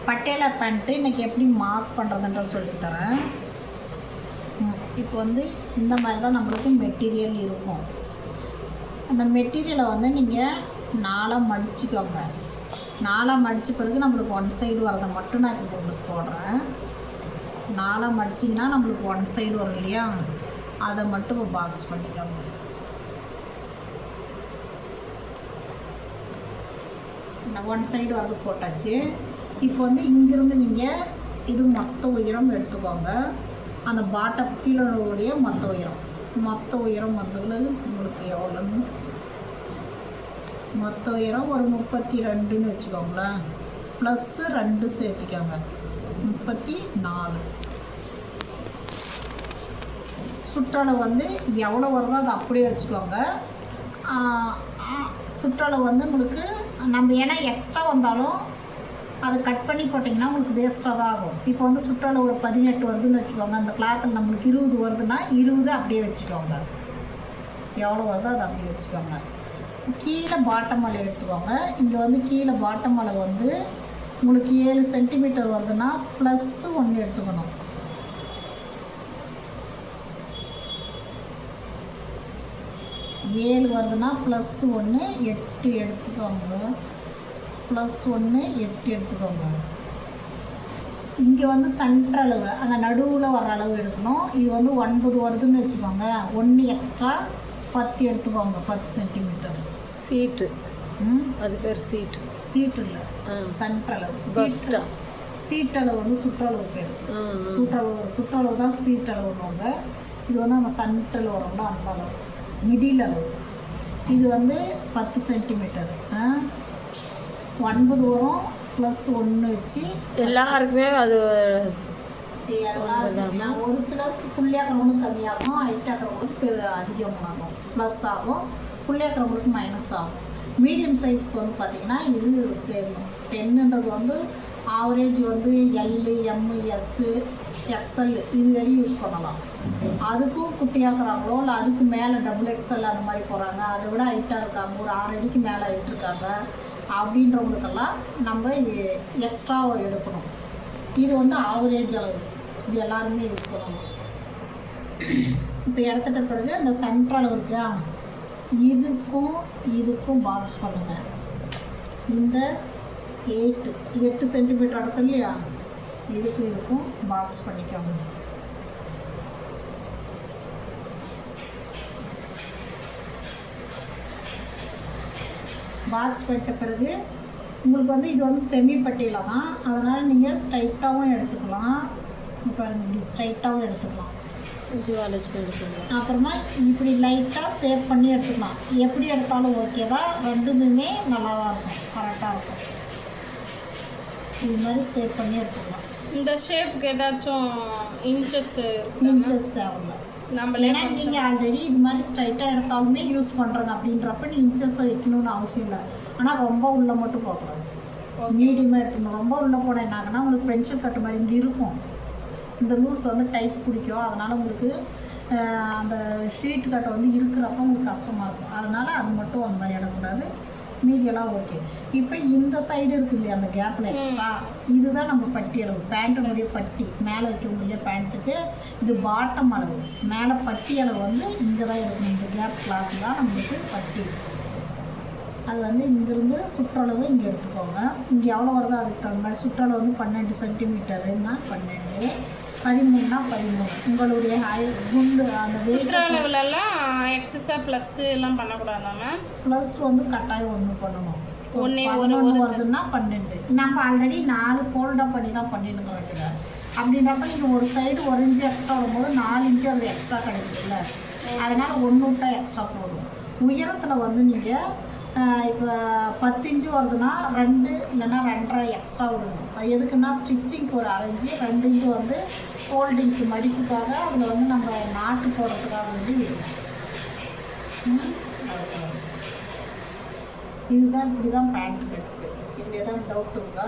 Patiala pant இன்றைக்கி எப்படி mark பண்ணுறதுன்ற சொல்லித்தரேன். இப்போ வந்து இந்த மாதிரி தான் நம்மளுக்கு மெட்டீரியல் இருக்கும். அந்த மெட்டீரியலை வந்து நீங்கள் 4 மடிச்சுக்கோங்க. 4 மடித்த பிறகு நம்மளுக்கு ஒன் சைடு வரதை மட்டும் நான் இப்போ உங்களுக்கு போடுறேன். 4 மடிச்சிங்கன்னா நம்மளுக்கு ஒன் சைடு வரும் இல்லையா, அதை மட்டும் இப்போ பாக்ஸ் பண்ணிக்கோங்க. ஒன் சைடு வரது போட்டாச்சு. இப்போ வந்து இங்கேருந்து நீங்கள் இது மொத்த உயரம் எடுத்துக்கோங்க. அந்த பாட்டம் கீழே மொத்த உயரம் வந்து உங்களுக்கு எவ்வளோன்னு, மொத்த உயரம் ஒரு 32ன்னு வச்சுக்கோங்களேன். ப்ளஸ்ஸு 2 சேர்த்திக்கோங்க, 34. சுற்றளவு வந்து எவ்வளோ வருதோ அதை அப்படியே வச்சுக்கோங்க. சுற்றளவு வந்து உங்களுக்கு நம்ம ஏன்னா எக்ஸ்ட்ரா வந்தாலும் அதை கட் பண்ணி போட்டிங்கன்னா உங்களுக்கு வேஸ்ட்டாக தான் ஆகும். இப்போ வந்து சுற்றளவு ஒரு 18 வருதுன்னு வச்சுக்கோங்க. அந்த கிளாத்தில் நம்மளுக்கு 20 வருதுன்னா 20 அப்படியே வச்சுக்கோங்க. எவ்வளோ வருதோ அதை அப்படியே வச்சுக்கோங்க. கீழே பாட்டம் அளவு எடுத்துக்கோங்க. இங்கே வந்து கீழே பாட்டம் அளவு வந்து உங்களுக்கு 7 சென்டிமீட்டர் வருதுன்னா +1 எடுத்துக்கணும். 7 வருதுன்னா +1 8 எடுத்துக்கோங்க. +1 8 எடுத்துக்கோங்க. இங்கே வந்து சென்டர் அளவு அந்த நடுவில் வர அளவு எடுக்கணும். இது வந்து 9 வருதுன்னு வச்சுக்கோங்க. 1 எக்ஸ்ட்ரா 10 எடுத்துக்கோங்க. 10 சென்டிமீட்டர். சீட்டு அது பேர் சீட்டு இல்லை, சென்டர் அளவு. சீட்டளவு வந்து சுற்றளவு பேர். சுற்றளவு தான் சீட்டளவுன்னுவாங்க. இது வந்து அந்த சென்டரில் வரும்ல அந்த அளவு, மிடில் அளவு. இது வந்து 10 சென்டிமீட்டர். 9 வரும் +1 வச்சு எல்லாருக்குமே அது ஒரு சிலருக்கு புள்ளியாக்கிறவங்களுக்கு கம்மியாகும், ஹைட்டாக்கிறவங்களுக்கு அதிகமாகும், ப்ளஸ் ஆகும். புள்ளியாக்கிறவங்களுக்கு மைனஸ் ஆகும். மீடியம் சைஸ்க்கு வந்து பார்த்திங்கன்னா இது சேம். 10ன்றது வந்து ஆவரேஜ் வந்து L, M, S, XL இது வரையும் யூஸ் பண்ணலாம். அதுக்கும் குட்டியாக்குறாங்களோ இல்லை அதுக்கு மேலே XXL அந்த மாதிரி போகிறாங்க, அதை விட ஹைட்டாக இருக்காங்க, ஒரு 6 அடிக்கு மேலே ஹைட் இருக்காங்க அப்படின்றவங்களுக்கெல்லாம் நம்ம எக்ஸ்ட்ராவை எடுக்கணும். இது வந்து ஆவரேஜ் அளவு, இது எல்லாருமே யூஸ் பண்ணணும். இப்போ எடுத்துகிட்ட பிறகு அந்த சென்டர் அளவு இருக்கா, இதுக்கும் பாக்ஸ் பண்ணுங்கள். இந்த 8 சென்டிமீட்டர் இடத்துல இல்லையா, இதுக்கும் பாக்ஸ் பண்ணிக்கோங்க. பாக்ஸ் பண்ணிட்ட பிறகு உங்களுக்கு வந்து இது வந்து செமி பட்டியில் தான், அதனால் நீங்கள் ஸ்ட்ரைட்டாகவும் எடுத்துக்கலாம். இப்போ இப்படி ஸ்ட்ரைட்டாகவும் எடுத்துக்கலாம். அப்புறமா இப்படி லைட்டாக சேவ் பண்ணி எடுத்துக்கலாம். எப்படி எடுத்தாலும் ஓகே தான், ரெண்டுமே நல்லா தான் இருக்கும், கரெக்டாக இருக்கும். இது மாதிரி சேவ் பண்ணி எடுத்துக்கலாம். இந்த ஷேப்புக்கு ஏதாச்சும் இன்ச்சஸ் தேவையில்லை. ஏன்னா நீங்கள் ஆல்ரெடி இது மாதிரி ஸ்ட்ரைட்டாக எடுத்தாலுமே யூஸ் பண்ணுறங்க அப்படின்றப்ப நீ இன்ச்சஸை வைக்கணும்னு அவசியம் இல்லை. ஆனால் ரொம்ப உள்ளே மட்டும் போகக்கூடாது, மீடியமாக எடுத்துக்கணும். ரொம்ப உள்ளே போனால் என்ன ஆகுனா உங்களுக்கு பென்சில் கட்டு மாதிரி இங்கே இருக்கும், இந்த லூஸ் வந்து டைட் பிடிக்கும். அதனால் உங்களுக்கு அந்த ஷீட் கட்டை வந்து இருக்கிறப்ப உங்களுக்கு கஷ்டமாக இருக்கும். அதனால் அது மட்டும் அந்த மாதிரி இடக்கூடாது, மீதியெல்லாம் ஓகே. இப்போ இந்த சைடு இருக்குது இல்லையா, அந்த கேப்பில் எக்ஸ்ட்ரா இதுதான் நம்ம பட்டி அளவு. பேண்ட்டுடைய பட்டி மேலே வைக்க முடியல பேண்ட்டுக்கு, இது பாட்டம் அளவு. மேலே பட்டி அளவு வந்து இங்கே தான் இருக்கணும். இந்த கேப் கிளாத் தான் நம்மளுக்கு பட்டி. அது வந்து இங்கேருந்து சுற்றளவு இங்கே எடுத்துக்கோங்க. இங்கே எவ்வளோ வருதோ அதுக்கு தகுந்த மாதிரி. சுற்றளவு வந்து 12 சென்டிமீட்டருன்னா 12, 13னா 13. உங்களுடைய குண்டு அந்த வெயிட்லாம் எக்ஸஸாக ப்ளஸ் எல்லாம் பண்ணக்கூடாதாங்க. ப்ளஸ் வந்து கட்டாயம் 1 பண்ணணும். 11 வருதுன்னா 12. நம்ம ஆல்ரெடி 4 ஃபோல்டாக பண்ணி தான் பண்ணிட்டு வைக்கல. அப்படின்றப்ப நீங்கள் ஒரு சைடு 1 இன்ச்சு எக்ஸ்ட்ரா வரும்போது 4 இன்ச்சு அது எக்ஸ்ட்ரா கிடைக்குதுல்ல, அதனால் 1 விட்டா எக்ஸ்ட்ரா போடும். உயரத்தில் வந்து நீங்கள் இப்போ 10 இன்ச்சு வருதுன்னா 2 இல்லைன்னா 2.5 எக்ஸ்ட்ரா விடணும். அது எதுக்குன்னா ஸ்டிச்சிங்க்கு ஒரு 1/2 இன்ச்சு, 2 இன்ச்சு வந்து ஃபோல்டிங்க்கு மடிப்புக்காக, அதில் வந்து நம்ம நாட்டு போடுறதுக்காக வந்து விடணும். இதுதான் இப்படி தான் பேண்ட் கட்டு. இதில் ஏதாவது டவுட் இருக்கா?